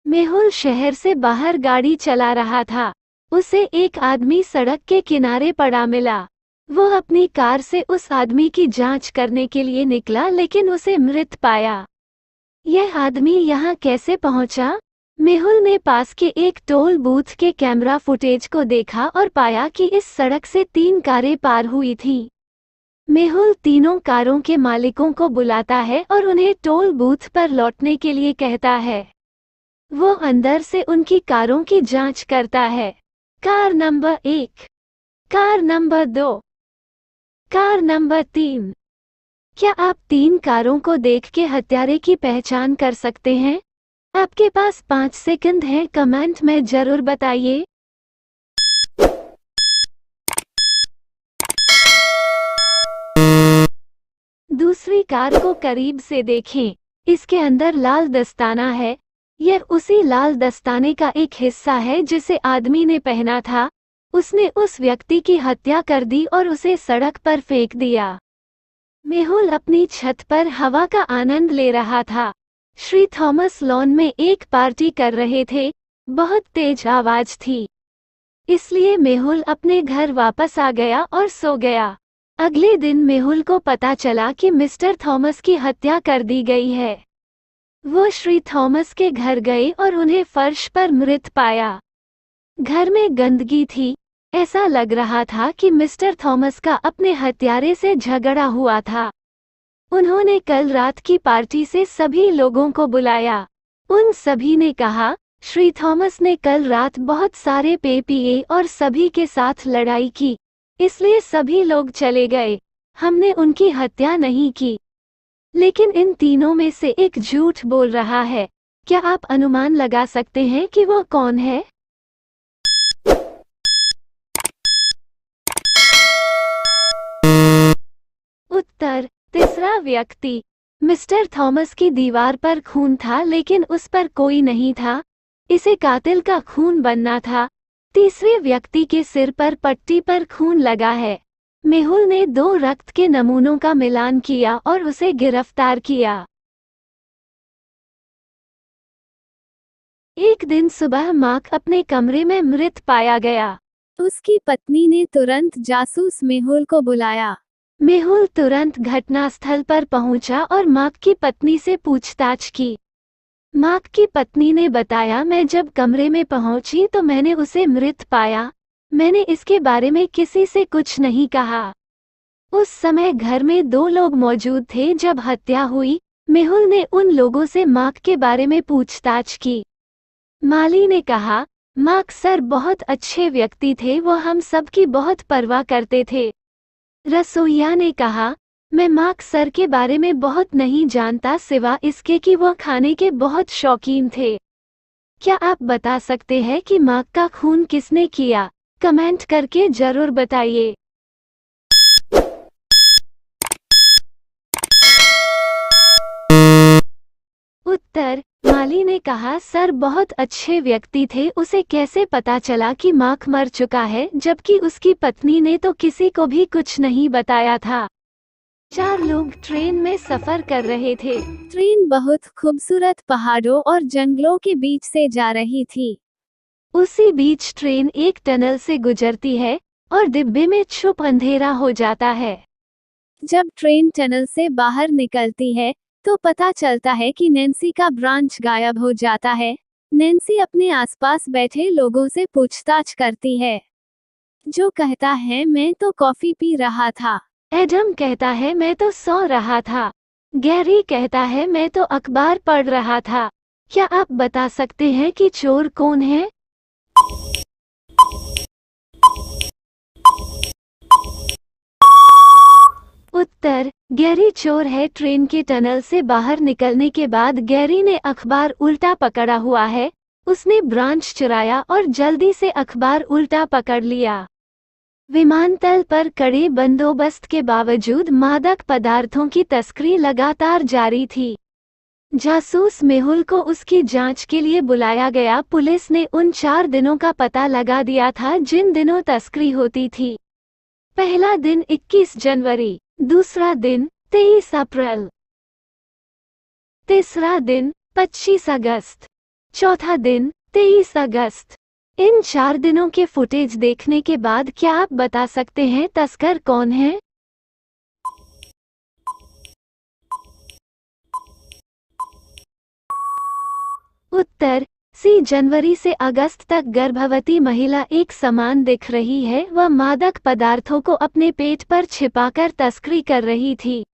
मेहुल शहर से बाहर गाड़ी चला रहा था। उसे एक आदमी सड़क के किनारे पड़ा मिला। वो अपनी कार से उस आदमी की जांच करने के लिए निकला, लेकिन उसे मृत पाया। यह आदमी यहाँ कैसे पहुंचा? मेहुल ने पास के एक टोल बूथ के कैमरा फुटेज को देखा और पाया कि इस सड़क से 3 कारें पार हुई थीं। मेहुल तीनों कारों के मालिकों को बुलाता है और उन्हें टोल बूथ पर लौटने के लिए कहता है। वो अंदर से उनकी कारों की जांच करता है। Car number 1, car number 2, car number 3। क्या आप 3 कारों को देख के हत्यारे की पहचान कर सकते हैं? आपके पास 5 सेकंड हैं, कमेंट में जरूर बताइए। दूसरी कार को करीब से देखें। इसके अंदर लाल दस्ताना है। यह उसी लाल दस्ताने का एक हिस्सा है जिसे आदमी ने पहना था। उसने उस व्यक्ति की हत्या कर दी और उसे सड़क पर फेंक दिया। मेहुल अपनी छत पर हवा का आनंद ले रहा था। श्री थॉमस लॉन में एक पार्टी कर रहे थे। बहुत तेज आवाज थी, इसलिए मेहुल अपने घर वापस आ गया और सो गया। अगले दिन मेहुल को पता चला कि मिस्टर थॉमस की हत्या कर दी गई है। वो श्री थॉमस के घर गए और उन्हें फर्श पर मृत पाया। घर में गंदगी थी। ऐसा लग रहा था कि मिस्टर थॉमस का अपने हत्यारे से झगड़ा हुआ था। उन्होंने कल रात की पार्टी से सभी लोगों को बुलाया। उन सभी ने कहा, श्री थॉमस ने कल रात बहुत सारे पे पिए और सभी के साथ लड़ाई की, इसलिए सभी लोग चले गए। हमने उनकी हत्या नहीं की। लेकिन इन तीनों में से एक झूठ बोल रहा है। क्या आप अनुमान लगा सकते हैं कि वो कौन है? उत्तर, तीसरा व्यक्ति। मिस्टर थॉमस की दीवार पर खून था, लेकिन उस पर कोई नहीं था। इसे कातिल का खून बनना था। तीसरे व्यक्ति के सिर पर पट्टी पर खून लगा है। मेहुल ने 2 रक्त के नमूनों का मिलान किया और उसे गिरफ्तार किया। एक दिन सुबह मार्क अपने कमरे में मृत पाया गया। उसकी पत्नी ने तुरंत जासूस मेहुल को बुलाया। मेहुल तुरंत घटनास्थल पर पहुंचा और मार्क की पत्नी से पूछताछ की। मार्क की पत्नी ने बताया, मैं जब कमरे में पहुंची तो मैंने उसे मृत पाया। मैंने इसके बारे में किसी से कुछ नहीं कहा। उस समय घर में 2 लोग मौजूद थे जब हत्या हुई। मेहुल ने उन लोगों से मार्क के बारे में पूछताछ की। माली ने कहा, मार्क सर बहुत अच्छे व्यक्ति थे, वो हम सब की बहुत परवाह करते थे। रसोइया ने कहा, मैं मार्क सर के बारे में बहुत नहीं जानता, सिवा इसके कि वो खाने के बहुत शौकीन थे। क्या आप बता सकते हैं कि मार्क का खून किसने किया? कमेंट करके जरूर बताइए। उत्तर, माली ने कहा, सर बहुत अच्छे व्यक्ति थे, उसे कैसे पता चला कि मार्क मर चुका है, जबकि उसकी पत्नी ने तो किसी को भी कुछ नहीं बताया था। 4 लोग ट्रेन में सफर कर रहे थे। ट्रेन बहुत खूबसूरत पहाड़ों और जंगलों के बीच से जा रही थी। उसी बीच ट्रेन एक टनल से गुजरती है और डिब्बे में छुप अंधेरा हो जाता है। जब ट्रेन टनल से बाहर निकलती है तो पता चलता है कि नैन्सी का ब्रांच गायब हो जाता है। नैन्सी अपने आसपास बैठे लोगों से पूछताछ करती है। जो कहता है, मैं तो कॉफी पी रहा था। एडम कहता है, मैं तो सो रहा था। गैरी कहता है, मैं तो अखबार पढ़ रहा था। क्या आप बता सकते हैं कि चोर कौन है? उत्तर, गैरी चोर है। ट्रेन के टनल से बाहर निकलने के बाद गैरी ने अखबार उल्टा पकड़ा हुआ है। उसने ब्रांच चुराया और जल्दी से अखबार उल्टा पकड़ लिया। विमानतल पर कड़े बंदोबस्त के बावजूद मादक पदार्थों की तस्करी लगातार जारी थी। जासूस मेहुल को उसकी जांच के लिए बुलाया गया। पुलिस ने उन 4 दिनों का पता लगा दिया था जिन दिनों तस्करी होती थी। पहला दिन 21 जनवरी, दूसरा दिन 23 अप्रैल, तीसरा दिन 25 अगस्त, चौथा दिन 23 अगस्त। इन 4 दिनों के फुटेज देखने के बाद क्या आप बता सकते हैं तस्कर कौन है? उत्तर सी। जनवरी से अगस्त तक गर्भवती महिला एक समान दिख रही है। वह मादक पदार्थों को अपने पेट पर छिपाकर तस्करी कर रही थी।